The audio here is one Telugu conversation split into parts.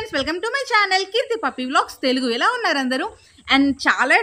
Friends, welcome to my channel Keerthi puppy vlogs Telugu. ఎలా ఉన్నారు అందరూ? అండ్ చాలా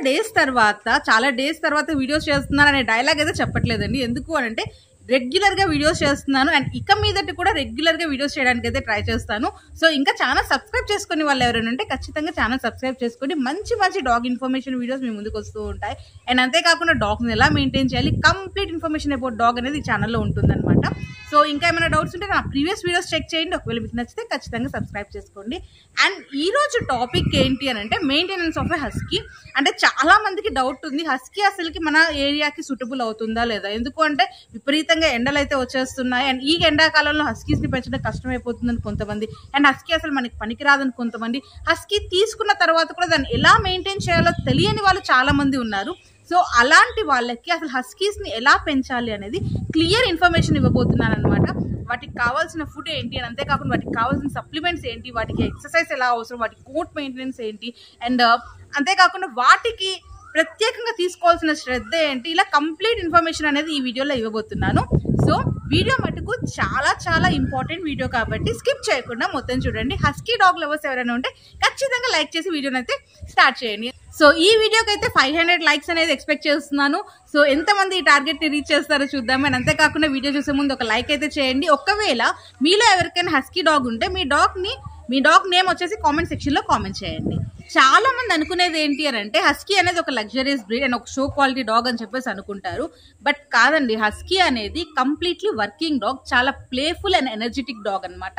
డేస్ తర్వాత వీడియోస్ చేస్తున్నాను అనే డైలాగ్ అయితే చెప్పట్లేదండి. ఎందుకు అని అంటే రెగ్యులర్ గా వీడియోస్ చేస్తున్నాను అండ్ ఇక మీదటి కూడా రెగ్యులర్ గా వీడియోస్ చేయడానికి అయితే ట్రై చేస్తాను. సో ఇంకా ఛానల్ సబ్స్క్రైబ్ చేసుకునే వాళ్ళు ఎవరైనా ఉంటే ఖచ్చితంగా ఛానల్ సబ్స్క్రైబ్ చేసుకొని మంచి డాగ్ ఇన్ఫర్మేషన్ వీడియోస్ మీ ముందుకు వస్తూ ఉంటాయి. అండ్ అంతేకాకుండా డాగ్ని ఎలా మెయింటైన్ చేయాలి, కంప్లీట్ ఇన్ఫర్మేషన్ అబౌట్ డాగ్ అనేది ఈ ఛానల్లో ఉంటుందన్నమాట. సో ఇంకా ఏమైనా డౌట్స్ ఉంటే నా ప్రీవియస్ వీడియోస్ చెక్ చేయండి. ఒకవేళ మీకు నచ్చితే ఖచ్చితంగా సబ్స్క్రైబ్ చేసుకోండి. అండ్ ఈ రోజు టాపిక్ ఏంటి అని అంటే మెయింటెనెన్స్ ఆఫ్ ఎ హస్కీ. అంటే చాలా మందికి డౌట్ ఉంది, హస్కీ అసలుకి మన ఏరియాకి సూటబుల్ అవుతుందా లేదా. ఎందుకు అంటే విపరీతంగా ఎండలు అయితే వచ్చేస్తున్నాయి అండ్ ఈ ఎండాకాలంలో హస్కీస్ ని పెంచడం కష్టమైపోతుందని కొంతమంది, అండ్ హస్కీ అసలు మనకి పనికిరాదని కొంతమంది, హస్కీ తీసుకున్న తర్వాత కూడా దాన్ని ఎలా మెయింటైన్ చేయాలో తెలియని వాళ్ళు చాలా మంది ఉన్నారు. సో అలాంటి వాళ్ళకి అసలు హస్కీస్ ని ఎలా పెంచాలి అనేది క్లియర్ ఇన్ఫర్మేషన్ ఇవ్వబోతున్నాను అనమాట. వాటికి కావాల్సిన ఫుడ్ ఏంటి అని, అంతేకాకుండా వాటికి కావాల్సిన సప్లిమెంట్స్ ఏంటి, వాటికి ఎక్సర్సైజ్ ఎలా అవసరం, వాటి కోట్ మెయింటెనెన్స్ ఏంటి, అండ్ అంతేకాకుండా వాటికి ప్రత్యేకంగా తీసుకోవాల్సిన శ్రద్ధ ఏంటి, ఇలా కంప్లీట్ ఇన్ఫర్మేషన్ అనేది ఈ వీడియోలో ఇవ్వబోతున్నాను. సో వీడియో మటుకు చాలా ఇంపార్టెంట్ వీడియో కాబట్టి స్కిప్ చేయకుండా మొత్తం చూడండి. హస్కీ డాగ్ లవర్స్ ఎవరైనా ఉంటే ఖచ్చితంగా లైక్ చేసి వీడియోని అయితే స్టార్ట్ చేయండి. సో ఈ వీడియోకి అయితే 500 లైక్స్ అనేది ఎక్స్పెక్ట్ చేస్తున్నాను. సో ఎంతమంది ఈ టార్గెట్ ని రీచ్ చేస్తారో చూద్దాం. అండ్ అంతేకాకుండా వీడియో చూసే ముందు ఒక లైక్ అయితే చేయండి. ఒకవేళ మీలో ఎవరికైనా హస్కీ డాగ్ ఉంటే మీ డాగ్ నేమ్ వచ్చేసి కామెంట్ సెక్షన్ లో కామెంట్ చేయండి. చాలా మంది అనుకునేది ఏంటి అని అంటే హస్కీ అనేది ఒక లగ్జరియస్ బ్రీడ్ అండ్ ఒక షో క్వాలిటీ డాగ్ అని చెప్పేసి అనుకుంటారు. బట్ కాదండి, హస్కీ అనేది కంప్లీట్లీ వర్కింగ్ డాగ్, చాలా ప్లేఫుల్ అండ్ ఎనర్జెటిక్ డాగ్ అనమాట.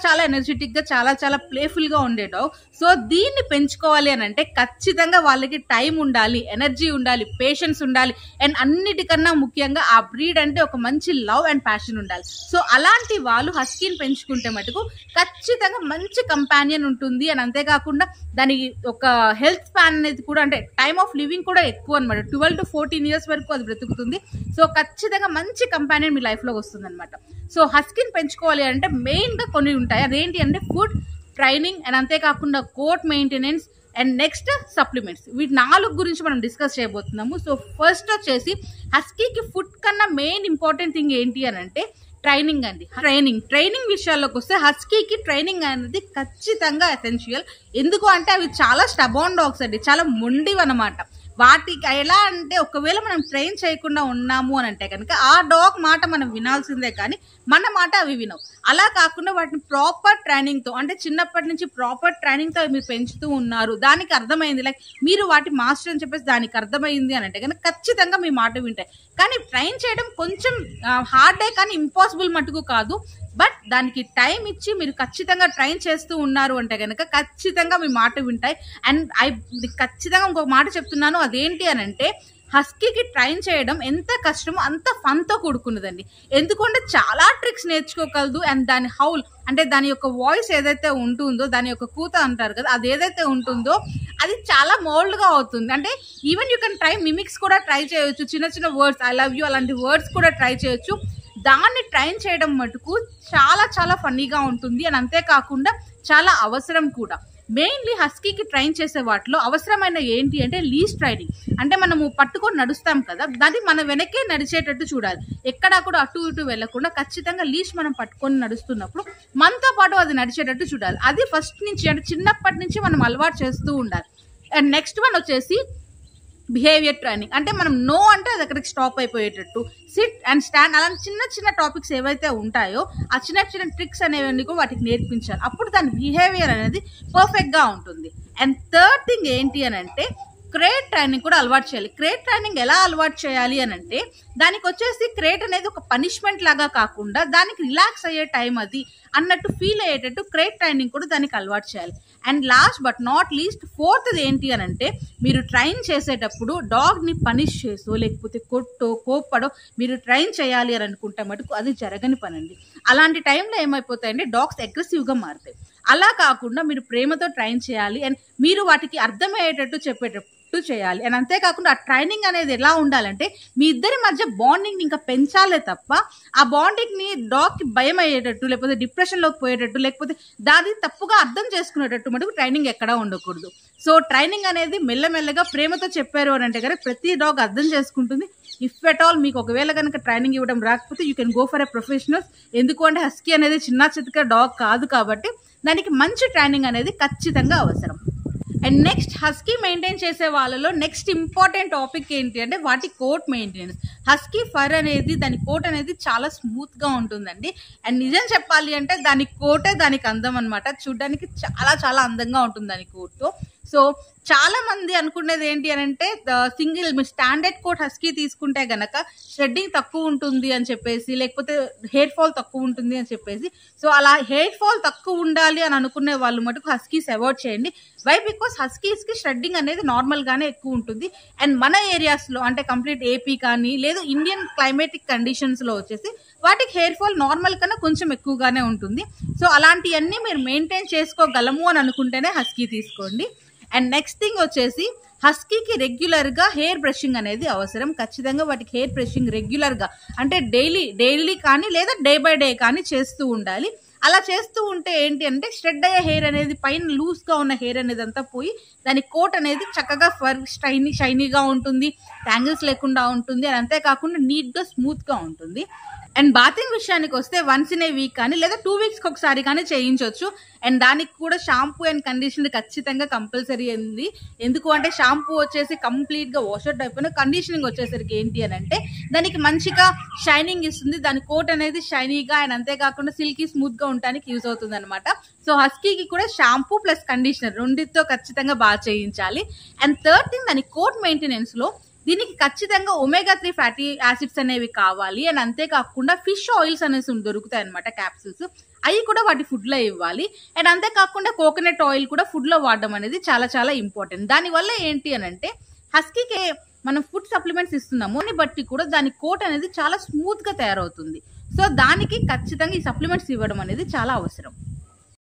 చాలా ఎనర్జెటిక్ గా చాలా ప్లేఫుల్ గా ఉండే డాగ్. సో దీన్ని పెంచుకోవాలి అని అంటే ఖచ్చితంగా వాళ్ళకి టైం ఉండాలి, ఎనర్జీ ఉండాలి, పేషెన్స్ ఉండాలి, అండ్ అన్నిటికన్నా ముఖ్యంగా ఆ బ్రీడ్ అంటే ఒక మంచి లవ్ అండ్ ప్యాషన్ ఉండాలి. సో అలాంటి వాళ్ళు హస్కీని పెంచుకుంటే మటుకు ఖచ్చితంగా మంచి కంపానియన్ ఉంటుంది. అండ్ అంతేకాకుండా దానికి ఒక హెల్త్ స్పాన్ అనేది కూడా, అంటే టైమ్ ఆఫ్ లివింగ్ కూడా ఎక్కువ అనమాట. 12 to 14 years వరకు అది బ్రతుకుతుంది. సో ఖచ్చితంగా మంచి కంపానియన్ మీ లైఫ్ లో వస్తుంది అనమాట. సో హస్కీని పెంచుకోవాలి అంటే మెయిన్ గా కొన్ని ఉంటాయి. అదేంటి అంటే ఫుడ్, ట్రైనింగ్, అండ్ అంతేకాకుండా coat maintenance and next supplements. వీటి 4 గురించి మనం డిస్కస్ చేయబోతున్నాము. సో ఫస్ట్ వచ్చేసి హస్కీకి ఫుడ్ కన్నా మెయిన్ ఇంపార్టెంట్ థింగ్ ఏంటి అని అంటే ట్రైనింగ్ అండి. ట్రైనింగ్ విషయాల్లోకి వస్తే హస్కీకి ట్రైనింగ్ అనేది ఖచ్చితంగా ఎసెన్షియల్. ఎందుకు అంటే అవి చాలా స్టబాన్ డాగ్స్ అండి, చాలా మొండివి అనమాట. వాటికి ఎలా అంటే ఒకవేళ మనం ట్రైన్ చేయకుండా ఉన్నాము అని అంటే కనుక ఆ డాగ్ మాట మనం వినాల్సిందే, కానీ మన మాట అవి వినవు. అలా కాకుండా వాటిని ప్రాపర్ ట్రైనింగ్ తో, అంటే చిన్నప్పటి నుంచి ప్రాపర్ ట్రైనింగ్ తో మీరు పెంచుతూ ఉన్నారు, దానికి అర్థమైంది, లైక్ మీరు వాటి మాస్టర్ అని చెప్పేసి దానికి అర్థమైంది అని అంటే కనుక ఖచ్చితంగా మీ మాట వింటాయి. కానీ ట్రైన్ చేయడం కొంచెం హార్డే, కానీ ఇంపాసిబుల్ మటుకు కాదు. బట్ దానికి టైం ఇచ్చి మీరు ఖచ్చితంగా ట్రైన్ చేస్తూ ఉన్నారు అంటే కనుక ఖచ్చితంగా మీ మాట వింటాయి. అండ్ ఖచ్చితంగా ఇంకొక మాట చెప్తున్నాను, అదేంటి అని అంటే హస్కీకి ట్రైన్ చేయడం ఎంత కష్టమో అంత ఫన్ తో కూడుకున్నదండి. ఎందుకంటే చాలా ట్రిక్స్ నేర్చుకోగలదు. అండ్ దాని హౌల్, అంటే దాని యొక్క వాయిస్ ఏదైతే ఉంటుందో, దాని యొక్క కూత అంటారు కదా, అది ఏదైతే ఉంటుందో అది చాలా మోల్డ్ గా అవుతుంది. అంటే even you can try mimics కూడా ట్రై చేయొచ్చు, చిన్న వర్డ్స్, ఐ లవ్ యూ అలాంటి వర్డ్స్ కూడా ట్రై చేయొచ్చు. దాన్ని ట్రైన్ చేయడం మటుకు చాలా ఫన్నీగా ఉంటుంది. అని అంతేకాకుండా చాలా అవసరం కూడా. మెయిన్లీ హస్కీకి ట్రైన్ చేసే వాటిలో అవసరమైన ఏంటి అంటే లీష్ ట్రైనింగ్. అంటే మనము పట్టుకొని నడుస్తాం కదా, దాన్ని మన వెనకే నడిచేటట్టు చూడాలి. ఎక్కడా కూడా అటు ఇటు వెళ్లకుండా ఖచ్చితంగా లీష్ మనం పట్టుకొని నడుస్తున్నప్పుడు మనతో పాటు అది నడిచేటట్టు చూడాలి. అది ఫస్ట్ నుంచి, అంటే చిన్నప్పటి నుంచి మనం అలవాటు చేస్తూ ఉండాలి. అండ్ నెక్స్ట్ వన్ వచ్చేసి బిహేవియర్ ట్రైనింగ్. అంటే మనం నో అంటే అది అక్కడికి స్టాప్ అయిపోయేటట్టు, సిట్ అండ్ స్టాండ్, అలాంటి చిన్న టాపిక్స్ ఏవైతే ఉంటాయో ఆ చిన్న ట్రిక్స్ అనేవన్నీ కూడా వాటికి నేర్పించాలి. అప్పుడు దాని బిహేవియర్ అనేది పర్ఫెక్ట్ గా ఉంటుంది. అండ్ థర్డ్ థింగ్ ఏంటి అని అంటే క్రేట్ ట్రైనింగ్ కూడా అలవాటు చేయాలి. క్రేట్ ట్రైనింగ్ ఎలా అలవాటు చేయాలి అని అంటే దానికి వచ్చేసి క్రేట్ అనేది ఒక పనిష్మెంట్ లాగా కాకుండా దానికి రిలాక్స్ అయ్యే టైం అది అన్నట్టు ఫీల్ అయ్యేటట్టు క్రేట్ ట్రైనింగ్ కూడా దానికి అలవాటు చేయాలి. And last but not least fourth ఏంటి అని అంటే మీరు ట్రైన్ చేసేటప్పుడు డాగ్ ని పనిష్ చేసో లేకపోతే కొట్టో కోప్పడో మీరు ట్రైన్ చేయాలి అని అనుకుంటే మటుకు అది జరగని పని అండి. అలాంటి టైంలో ఏమైపోతాయంటే డాగ్స్ అగ్రెసివ్ గా మారుతాయి. అలా కాకుండా మీరు ప్రేమతో ట్రైన్ చేయాలి అండ్ మీరు వాటికి అర్థమయ్యేటట్టు చెప్పేటట్టు చేయాలి. అండ్ అంతేకాకుండా ఆ ట్రైనింగ్ అనేది ఎలా ఉండాలంటే మీ ఇద్దరి మధ్య బాండింగ్ ఇంకా పెంచాలే తప్ప ఆ బాండింగ్ ని డాగ్ కి భయం అయ్యేటట్టు, లేకపోతే డిప్రెషన్ లోకి పోయేటట్టు, లేకపోతే దాన్ని తప్పుగా అర్థం చేసుకునేటట్టు మటుకు ట్రైనింగ్ ఎక్కడా ఉండకూడదు. సో ట్రైనింగ్ అనేది మెల్లమెల్లగా ప్రేమతో చెప్పారు అని అంటే కనుక ప్రతి డాగ్ అర్థం చేసుకుంటుంది. ఇఫ్ ఎట్ ఆల్ మీకు ఒకవేళ కనుక ట్రైనింగ్ ఇవ్వడం రాకపోతే you can go for a professionals. ఎందుకు అంటే హస్కీ అనేది చిన్న చితక డాగ్ కాదు కాబట్టి దానికి మంచి ట్రైనింగ్ అనేది ఖచ్చితంగా అవసరం. అండ్ నెక్స్ట్ హస్కీ మెయింటైన్ చేసే వాళ్ళలో నెక్స్ట్ ఇంపార్టెంట్ టాపిక్ ఏంటి అంటే వాటి కోట్ మెయింటెనెన్స్. హస్కీ ఫర్ అనేది దాని కోట్ అనేది చాలా స్మూత్గా ఉంటుందండి. అండ్ నిజం చెప్పాలి అంటే దాని కోటే దానికి అందం అనమాట. చూడడానికి చాలా చాలా అందంగా ఉంటుంది దాని కోట్తో. సో చాలా మంది అనుకునేది ఏంటి అని అంటే సింగిల్ స్టాండర్డ్ కోట్ హస్కీ తీసుకుంటే గనక షెడ్డింగ్ తక్కువ ఉంటుంది అని చెప్పేసి, లేకపోతే హెయిర్ ఫాల్ తక్కువ ఉంటుంది అని చెప్పేసి. సో అలా హెయిర్ ఫాల్ తక్కువ ఉండాలి అని అనుకునే వాళ్ళు మటుకు హస్కీస్ అవాయిడ్ చేయండి. వై? బికాస్ హస్కీస్కి షెడ్డింగ్ అనేది నార్మల్గానే ఎక్కువ ఉంటుంది. అండ్ మన ఏరియాస్లో అంటే కంప్లీట్ ఏపీ కానీ లేదు ఇండియన్ క్లైమేటిక్ కండిషన్స్లో వచ్చేసి వాటికి హెయిర్ ఫాల్ నార్మల్ కన్నా కొంచెం ఎక్కువగానే ఉంటుంది. సో అలాంటివన్నీ మీరు మెయింటైన్ చేసుకోగలము అని అనుకుంటేనే హస్కీ తీసుకోండి. అండ్ నెక్స్ట్ థింగ్ వచ్చేసి హస్కీకి రెగ్యులర్గా హెయిర్ బ్రషింగ్ అనేది అవసరం. ఖచ్చితంగా వాటికి హెయిర్ బ్రషింగ్ రెగ్యులర్గా అంటే డైలీ కానీ లేదా డే బై డే కానీ చేస్తూ ఉండాలి. అలా చేస్తూ ఉంటే ఏంటి అంటే షెడ్ అయ్యే హెయిర్ అనేది పైన లూజ్గా ఉన్న హెయిర్ అనేది అంతా పోయి దాని కోట్ అనేది చక్కగా షైనీగా ఉంటుంది, ట్యాంగిల్స్ లేకుండా ఉంటుంది. అది అంతేకాకుండా నీట్గా స్మూత్గా ఉంటుంది. అండ్ బాతింగ్ విషయానికి వస్తే వన్స్ ఇన్ ఏ వీక్ కానీ లేదా 2 వీక్స్కి ఒకసారి కానీ చేయించవచ్చు. అండ్ దానికి కూడా షాంపూ అండ్ కండిషనర్ ఖచ్చితంగా కంపల్సరీ ఉంది. ఎందుకు అంటే షాంపూ వచ్చేసి కంప్లీట్గా వాష్ అవుట్ అయిపోయిన, కండిషనింగ్ వచ్చేసరికి ఏంటి అని అంటే దానికి మంచిగా షైనింగ్ ఇస్తుంది. దాని కోట్ అనేది షైనీగా అండ్ అంతేకాకుండా సిల్కీ స్మూత్గా ఉండడానికి యూజ్ అవుతుంది అనమాట. సో హస్కీకి కూడా షాంపూ ప్లస్ కండిషనర్ రెండితో ఖచ్చితంగా బాగా చేయించాలి. అండ్ థర్డ్ థింగ్ దాని కోట్ మెయింటెనెన్స్లో దీనికి ఖచ్చితంగా ఒమేగా-3 ఫ్యాటీ యాసిడ్స్ అనేవి కావాలి. అండ్ అంతేకాకుండా ఫిష్ ఆయిల్స్ అనేసి దొరుకుతాయి అనమాట క్యాప్సూల్స్, అవి కూడా వాటి ఫుడ్లో ఇవ్వాలి. అండ్ అంతేకాకుండా కోకోనట్ ఆయిల్ కూడా ఫుడ్లో వాడడం అనేది చాలా చాలా ఇంపార్టెంట్. దానివల్ల ఏంటి అని అంటే హస్కీకి మనం ఫుడ్ సప్లిమెంట్స్ ఇస్తున్నాము అని బట్టి కూడా దాని కోట్ అనేది చాలా స్మూత్గా తయారవుతుంది. సో దానికి ఖచ్చితంగా ఈ సప్లిమెంట్స్ ఇవ్వడం అనేది చాలా అవసరం.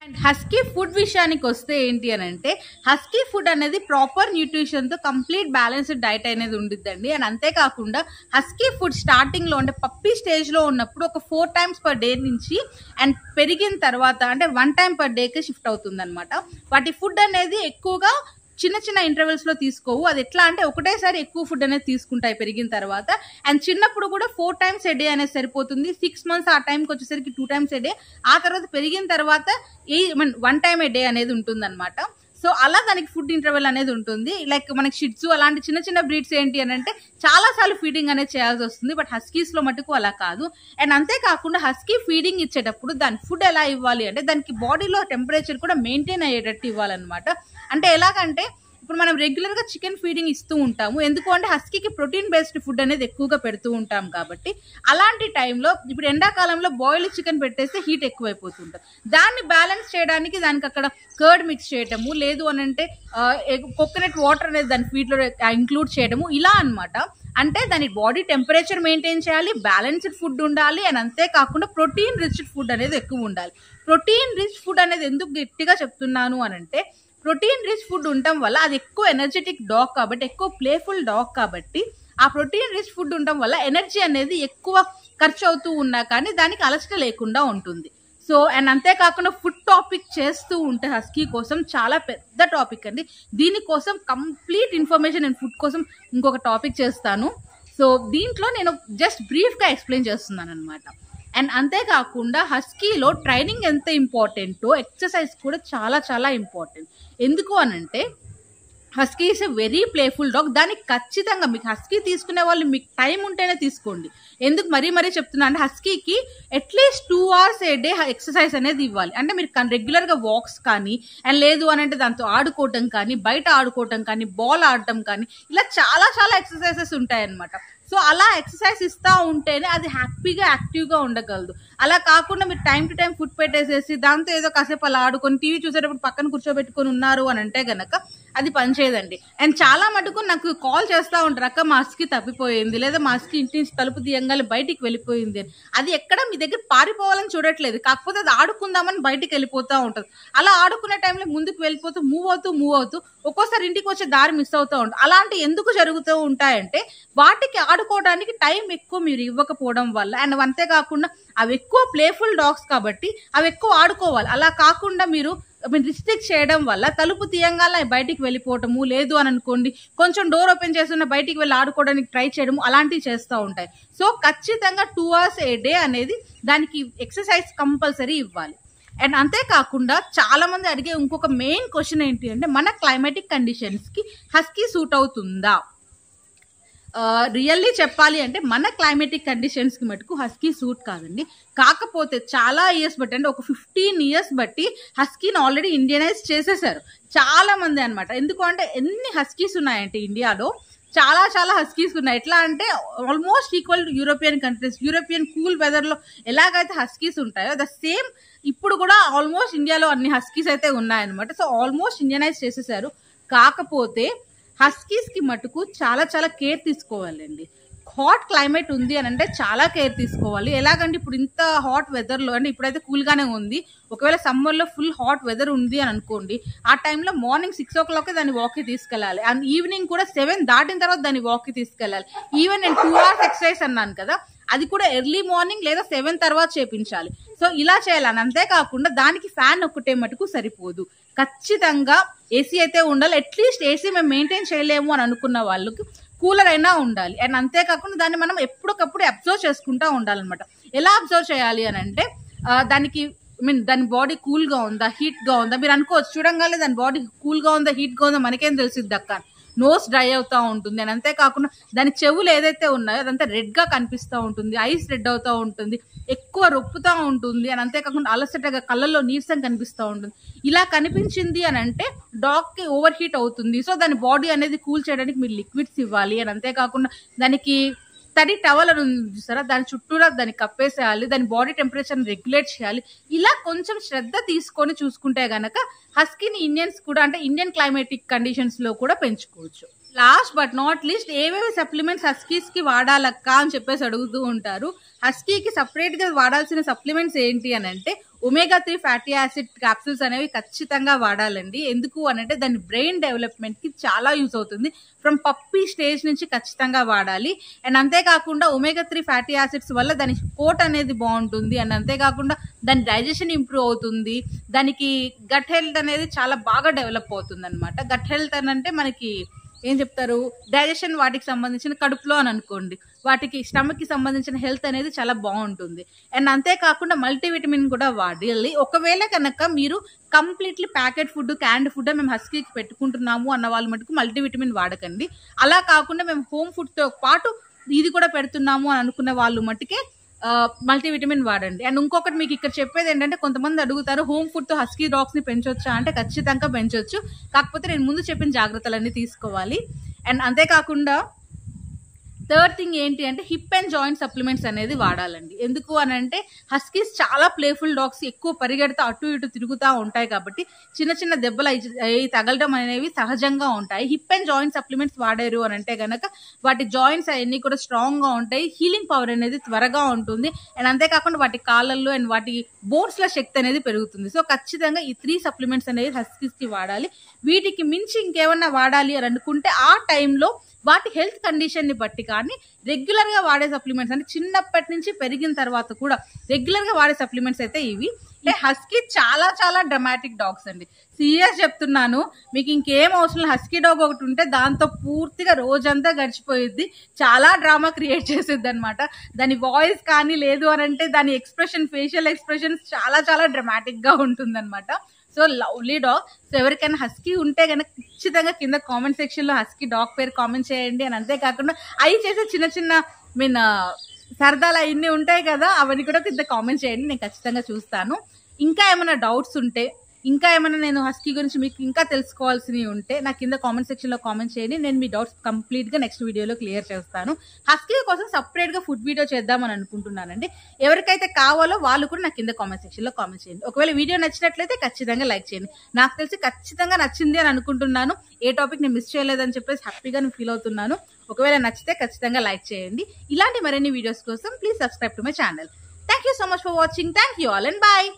అండ్ హస్కీ ఫుడ్ విషయానికి వస్తే ఏంటి అని అంటే హస్కీ ఫుడ్ అనేది ప్రాపర్ న్యూట్రిషన్తో కంప్లీట్ బ్యాలెన్స్డ్ డైట్ అనేది ఉండిద్దండి. అండ్ అంతేకాకుండా హస్కీ ఫుడ్ స్టార్టింగ్లో అంటే పప్పీ స్టేజ్లో ఉన్నప్పుడు ఒక 4 times per day నుంచి అండ్ పెరిగిన తర్వాత అంటే 1 time per dayకి షిఫ్ట్ అవుతుంది అనమాట. వాటి ఫుడ్ అనేది ఎక్కువగా చిన్న చిన్న ఇంటర్వెల్స్లో తీసుకోవు. అది ఎట్లా అంటే ఒకటేసారి ఎక్కువ ఫుడ్ అనేది తీసుకుంటాయి పెరిగిన తర్వాత. అండ్ చిన్నప్పుడు కూడా 4 times a day అనేది సరిపోతుంది. 6 months ఆ టైంకి వచ్చేసరికి 2 times a day. ఆ తర్వాత పెరిగిన తర్వాత 1 time a day అనేది ఉంటుంది అనమాట. సో అలా దానికి ఫుడ్ ఇంటర్వెల్ అనేది ఉంటుంది. లైక్ మనకి షిట్జు అలాంటి చిన్న చిన్న బ్రీడ్స్ ఏంటి అని అంటే చాలాసార్లు ఫీడింగ్ అనేది చేయాల్సి వస్తుంది. బట్ హస్కీస్లో మటుకు అలా కాదు. అండ్ అంతేకాకుండా హస్కీ ఫీడింగ్ ఇచ్చేటప్పుడు దాని ఫుడ్ ఎలా ఇవ్వాలి అంటే దానికి బాడీలో టెంపరేచర్ కూడా మెయింటైన్ అయ్యేటట్టు ఇవ్వాలన్నమాట. అంటే ఎలాగంటే ఇప్పుడు మనం రెగ్యులర్గా చికెన్ ఫీడింగ్ ఇస్తూ ఉంటాము. ఎందుకు అంటే హస్కీకి ప్రోటీన్ బేస్డ్ ఫుడ్ అనేది ఎక్కువగా పెడుతూ ఉంటాం కాబట్టి. అలాంటి టైంలో ఇప్పుడు ఎండాకాలంలో బాయిల్డ్ చికెన్ పెట్టేస్తే హీట్ ఎక్కువైపోతుంటుంది. దాన్ని బ్యాలెన్స్ చేయడానికి దానికి అక్కడ కర్డ్ మిక్స్ చేయటము, లేదు అని అంటే కోకోనట్ వాటర్ అనేది దాని ఫీడ్లో ఇంక్లూడ్ చేయడము, ఇలా అనమాట. అంటే దాని బాడీ టెంపరేచర్ మెయింటైన్ చేయాలి, బ్యాలెన్స్డ్ ఫుడ్ ఉండాలి, అండ్ అంతేకాకుండా ప్రోటీన్ రిచ్ ఫుడ్ అనేది ఎక్కువ ఉండాలి. ప్రోటీన్ రిచ్ ఫుడ్ అనేది ఎందుకు గట్టిగా చెప్తున్నాను అని అంటే ప్రోటీన్ రిచ్ ఫుడ్ ఉండటం వల్ల అది ఎక్కువ ఎనర్జెటిక్ డాగ్ కాబట్టి, ఎక్కువ ప్లేఫుల్ డాగ్ కాబట్టి ఆ ప్రోటీన్ రిచ్ ఫుడ్ ఉండటం వల్ల ఎనర్జీ అనేది ఎక్కువ ఖర్చు అవుతూ ఉన్నా కానీ దానికి అలసట లేకుండా ఉంటుంది. సో అండ్ అంతేకాకుండా ఫుడ్ టాపిక్ చేస్తూ ఉంటే హస్కీ కోసం చాలా పెద్ద టాపిక్ అండి. దీనికోసం కంప్లీట్ ఇన్ఫర్మేషన్ నేను ఫుడ్ కోసం ఇంకొక టాపిక్ చేస్తాను. సో దీంట్లో నేను జస్ట్ బ్రీఫ్గా ఎక్స్ప్లెయిన్ చేస్తున్నాను అనమాట. అండ్ అంతేకాకుండా హస్కీలో ట్రైనింగ్ ఎంత ఇంపార్టెంటో ఎక్సర్సైజ్ కూడా చాలా చాలా ఇంపార్టెంట్. ఎందుకు అనంటే husky is a very playful dog. దానికి ఖచ్చితంగా మీకు హస్కీ తీసుకునే వాళ్ళు మీకు టైం ఉంటేనే తీసుకోండి. ఎందుకు మరీ చెప్తున్నా అంటే హస్కీకి at least 2 hours a day exercise అనేది ఇవ్వాలి. అంటే మీరు రెగ్యులర్గా వాక్స్ కానీ అండ్ లేదు అని అంటే దాంతో ఆడుకోవటం కానీ, బయట ఆడుకోవటం కానీ, బాల్ ఆడటం కానీ, ఇలా చాలా చాలా ఎక్సర్సైజెస్ ఉంటాయన్నమాట. సో అలా ఎక్సర్సైజ్ ఇస్తూ ఉంటేనే అది హ్యాపీగా యాక్టివ్గా ఉండగలదు. అలా కాకుండా మీరు టైం టు టైం ఫుడ్ పెట్టేసేసి దాంతో ఏదో కాసేపు అలా ఆడుకొని టీవీ చూసేటప్పుడు పక్కన కూర్చోబెట్టుకొని ఉన్నారు అని అంటే గనక అది పనిచేయదండి. అండ్ చాలా మటుకు నాకు కాల్ చేస్తూ ఉంటారు, అక్క మా హస్కీ తప్పిపోయింది, లేదా మా హస్కీ ఇంటి నుంచి తలుపు తీయంగానే బయటికి వెళ్ళిపోయింది అని. అది ఎక్కడ మీ దగ్గర పారిపోవాలని చూడట్లేదు, కాకపోతే అది ఆడుకుందామని బయటికి వెళ్ళిపోతూ ఉంటుంది. అలా ఆడుకునే టైంలో ముందుకు వెళ్ళిపోతూ మూవ్ అవుతూ ఒక్కోసారి ఇంటికి వచ్చే దారి మిస్ అవుతూ ఉంటుంది. అలాంటి ఎందుకు జరుగుతూ ఉంటాయంటే వాటికి ఆడుకోవడానికి టైం ఎక్కువ మీరు ఇవ్వకపోవడం వల్ల. అండ్ అంతేకాకుండా అవి ఎక్కువ ప్లేఫుల్ డాగ్స్ కాబట్టి అవి ఎక్కువ ఆడుకోవాలి. అలా కాకుండా మీరు రిస్ట్రిక్ట్ చేయడం వల్ల తలుపు తీయంగానే బయటికి వెళ్ళిపోవటము, లేదు అని అనుకోండి కొంచెం డోర్ ఓపెన్ చేస్తున్న బయటికి వెళ్ళి ఆడుకోవడానికి ట్రై చేయడము, అలాంటివి చేస్తూ ఉంటాయి. సో ఖచ్చితంగా 2 hours a day అనేది దానికి ఎక్సర్సైజ్ కంపల్సరీ ఇవ్వాలి. అండ్ అంతేకాకుండా చాలా మంది అడిగే ఇంకొక మెయిన్ క్వశ్చన్ ఏంటి అంటే మన క్లైమాటిక్ కండిషన్స్కి హస్కీ సూట్ అవుతుందా? రియల్లీ చెప్పాలి అంటే మన క్లైమేటిక్ కండిషన్స్కి మటుకు హస్కీ సూట్ కాదండి. కాకపోతే చాలా ఇయర్స్ బట్టి అంటే ఒక 15 years బట్టి హస్కీని ఆల్రెడీ ఇండియనైజ్ చేసేసారు చాలా మంది అనమాట. ఎందుకు అంటే ఎన్ని హస్కీస్ ఉన్నాయంటే ఇండియాలో చాలా చాలా హస్కీస్ ఉన్నాయి. ఎట్లా అంటే almost equal to European countries. European cool వెదర్లో ఎలాగైతే హస్కీస్ ఉంటాయో ద సేమ్ ఇప్పుడు కూడా ఆల్మోస్ట్ ఇండియాలో అన్ని హస్కీస్ అయితే ఉన్నాయన్నమాట. సో ఆల్మోస్ట్ ఇండియనైజ్ చేసేసారు. కాకపోతే హస్కీస్ కి మటుకు చాలా చాలా కేర్ తీసుకోవాలండి. హాట్ క్లైమేట్ ఉంది అని అంటే చాలా కేర్ తీసుకోవాలి. ఎలాగంటే ఇప్పుడు ఇంత హాట్ వెదర్లో అంటే ఇప్పుడైతే కూల్గానే ఉంది, ఒకవేళ సమ్మర్లో ఫుల్ హాట్ వెదర్ ఉంది అని అనుకోండి, ఆ టైంలో మార్నింగ్ 6 o'clock దాన్ని వాక్కి తీసుకెళ్ళాలి. అండ్ ఈవినింగ్ కూడా 7 దాటిన తర్వాత దాన్ని వాక్కి తీసుకెళ్ళాలి. ఈవెన్ నేను 2 hours ఎక్సర్సైజ్ అన్నాను కదా, అది కూడా ఎర్లీ మార్నింగ్ లేదా 7 తర్వాత చేపించాలి. సో ఇలా చేయాలని. అంతేకాకుండా దానికి ఫ్యాన్ ఒక్కటే మటుకు సరిపోదు, ఖచ్చితంగా ఏసీ అయితే ఉండాలి. అట్లీస్ట్ ఏసీ మేము మెయింటైన్ చేయలేము అని అనుకున్న వాళ్ళకి కూలర్ అయినా ఉండాలి. అండ్ అంతేకాకుండా దాన్ని మనం ఎప్పటికప్పుడు అబ్జర్వ్ చేసుకుంటూ ఉండాలన్నమాట. ఎలా అబ్జర్వ్ చేయాలి అని అంటే దానికి దాని బాడీ కూల్గా ఉందా, హీట్గా ఉందా. మీరు అనుకోవచ్చు చూడంగానే దాని బాడీ కూల్గా ఉందా, హీట్గా ఉందా మనకేం తెలిసిద్ది అక్క. నోస్ డ్రై అవుతూ ఉంటుంది. అని అంతేకాకుండా దాని చెవులు ఏదైతే ఉన్నాయో అదంతా రెడ్గా కనిపిస్తూ ఉంటుంది, ఐస్ రెడ్ అవుతూ ఉంటుంది, ఎక్కువ రొప్పుతూ ఉంటుంది. అని అంతేకాకుండా అలసటగా కళ్ళల్లో నీరసం కనిపిస్తూ ఉంటుంది. ఇలా కనిపించింది అని అంటే డాగ్కి ఓవర్ హీట్ అవుతుంది. సో దాని బాడీ అనేది కూల్ చేయడానికి మీరు లిక్విడ్స్ ఇవ్వాలి. అని అంతేకాకుండా దానికి తడి టవల్ అని చూసారా, దాని చుట్టూరా దాన్ని కప్పేసేయాలి, దాని బాడీ టెంపరేచర్ని రెగ్యులేట్ చేయాలి. ఇలా కొంచెం శ్రద్ధ తీసుకొని చూసుకుంటే గనక హస్కీని ఇండియన్స్ కూడా అంటే ఇండియన్ క్లైమేటిక్ కండిషన్స్ లో కూడా పెంచుకోవచ్చు. లాస్ట్ బట్ నాట్ లీస్ట్ ఏవేవి సప్లిమెంట్స్ హస్కీస్ కి వాడాలక్క అని చెప్పేసి అడుగుతూ ఉంటారు. హస్కీకి సపరేట్ గా వాడాల్సిన సప్లిమెంట్స్ ఏంటి అని అంటే omega-3 ఫ్యాటీ యాసిడ్ క్యాప్సూల్స్ అనేవి ఖచ్చితంగా వాడాలండి. ఎందుకు అని అంటే దాని బ్రెయిన్ డెవలప్మెంట్ కి చాలా యూజ్ అవుతుంది. ఫ్రమ్ పప్పీ స్టేజ్ నుంచి ఖచ్చితంగా వాడాలి. అండ్ అంతేకాకుండా omega-3 ఫ్యాటీ యాసిడ్స్ వల్ల దాని కోట్ అనేది బాగుంటుంది. అండ్ అంతేకాకుండా దాని డైజెషన్ ఇంప్రూవ్ అవుతుంది. దానికి గట్ హెల్త్ అనేది చాలా బాగా డెవలప్ అవుతుంది అనమాట. గట్ హెల్త్ అని అంటే మనకి ఏం చెప్తారు, డైజెషన్ వాటికి సంబంధించిన కడుపులో అని అనుకోండి, వాటికి స్టమక్ కి సంబంధించిన హెల్త్ అనేది చాలా బాగుంటుంది. అండ్ అంతేకాకుండా మల్టీవిటమిన్ కూడా వాడాలి. ఒకవేళ కనుక మీరు కంప్లీట్లీ ప్యాకెట్ ఫుడ్, క్యాండ్ ఫుడ్ మేము హస్కీకి పెట్టుకుంటున్నాము అన్న వాళ్ళు మటుకు మల్టీవిటమిన్ వాడకండి. అలా కాకుండా మేము హోమ్ ఫుడ్ తో పాటు ఇది కూడా పెడుతున్నాము అని అనుకున్న వాళ్ళు మట్టుకే మల్టీవిటమిన్ వాడండి. అండ్ ఇంకొకటి మీకు ఇక్కడ చెప్పేది ఏంటంటే కొంతమంది అడుగుతారు హోమ్ ఫుడ్ తో హస్కీ డాగ్స్ ని పెంచొచ్చా అంటే ఖచ్చితంగా పెంచొచ్చు. కాకపోతే నేను ముందు చెప్పిన జాగ్రత్తలన్నీ తీసుకోవాలి. అండ్ అంతేకాకుండా థర్డ్ థింగ్ ఏంటి అంటే హిప్ అండ్ జాయింట్ సప్లిమెంట్స్ అనేది వాడాలండి. ఎందుకు అని అంటే హస్కీస్ చాలా ప్లేఫుల్ డాగ్స్, ఎక్కువ పరిగెడతా అటు ఇటు తిరుగుతూ ఉంటాయి కాబట్టి చిన్న చిన్న దెబ్బలు అవి తగలడం అనేవి సహజంగా ఉంటాయి. హిప్ అండ్ జాయింట్ సప్లిమెంట్స్ వాడారు అని అంటే కనుక వాటి జాయింట్స్ అవన్నీ కూడా స్ట్రాంగ్ గా ఉంటాయి, హీలింగ్ పవర్ అనేది త్వరగా ఉంటుంది. అండ్ అంతేకాకుండా వాటి కాళ్ళల్లో అండ్ వాటి బోన్స్ లో శక్తి అనేది పెరుగుతుంది. సో ఖచ్చితంగా ఈ 3 సప్లిమెంట్స్ అనేది హస్కీస్ కి వాడాలి. వీటికి మించి ఇంకేమన్నా వాడాలి అని అనుకుంటే ఆ టైంలో వాటి హెల్త్ కండిషన్ ని బట్టి కానీ రెగ్యులర్ గా వాడే సప్లిమెంట్స్ అంటే చిన్నప్పటి నుంచి పెరిగిన తర్వాత కూడా రెగ్యులర్ గా వాడే సప్లిమెంట్స్ అయితే ఇవి. అంటే హస్కీ చాలా చాలా డ్రమాటిక్ డాగ్స్ అండి, సీరియస్ చెప్తున్నాను. మీకు ఇంకేం అవసరం లేదు, హస్కీ డాగ్ ఒకటి ఉంటే దాంతో పూర్తిగా రోజంతా గడిచిపోయిద్ది. చాలా డ్రామా క్రియేట్ చేసిద్ది అనమాట. దాని వాయిస్ కానీ లేదు అని అంటే దాని ఎక్స్ప్రెషన్, ఫేషియల్ ఎక్స్ప్రెషన్స్ చాలా చాలా డ్రమాటిక్ గా ఉంటుంది అనమాట. So lovely dog. సో ఎవరికైనా హస్కీ ఉంటే కనుక ఖచ్చితంగా కింద కామెంట్ సెక్షన్ లో హస్కీ డాగ్ పేరు కామెంట్ చేయండి. అని అంతేకాకుండా అవి చేసే చిన్న చిన్న సరదాలు అవన్నీ ఉంటాయి కదా, అవన్నీ కూడా కింద కామెంట్ చేయండి, నేను ఖచ్చితంగా చూస్తాను. ఇంకా ఏమైనా డౌట్స్ ఉంటే, ఇంకా ఏమైనా నేను హస్కీ గురించి మీకు ఇంకా తెలుసుకోవాల్సినవి ఉంటే నా కింద కామెంట్ సెక్షన్ లో కామెంట్ చేయండి. నేను మీ డౌట్స్ కంప్లీట్ గా నెక్స్ట్ వీడియోలో క్లియర్ చేస్తాను. హస్కీ కోసం సపరేట్ గా ఫుడ్ వీడియో చేద్దామని అనుకుంటున్నానండి. ఎవరికైతే కావాలో వాళ్ళు కూడా నా కింద కామెంట్ సెక్షన్ లో కామెంట్ చేయండి. ఒకవేళ వీడియో నచ్చినట్లయితే ఖచ్చితంగా లైక్ చేయండి. నాకు తెలిసి ఖచ్చితంగా నచ్చింది అని అనుకుంటున్నాను. ఏ టాపిక్ నేను మిస్ చేయలేదని చెప్పేసి హ్యాపీగా నేను ఫీల్ అవుతున్నాను. ఒకవేళ నచ్చితే ఖచ్చితంగా లైక్ చేయండి. ఇలాంటి మరిన్ని వీడియోస్ కోసం please subscribe to my channel. Thank you so much for watching. Thank you all and bye.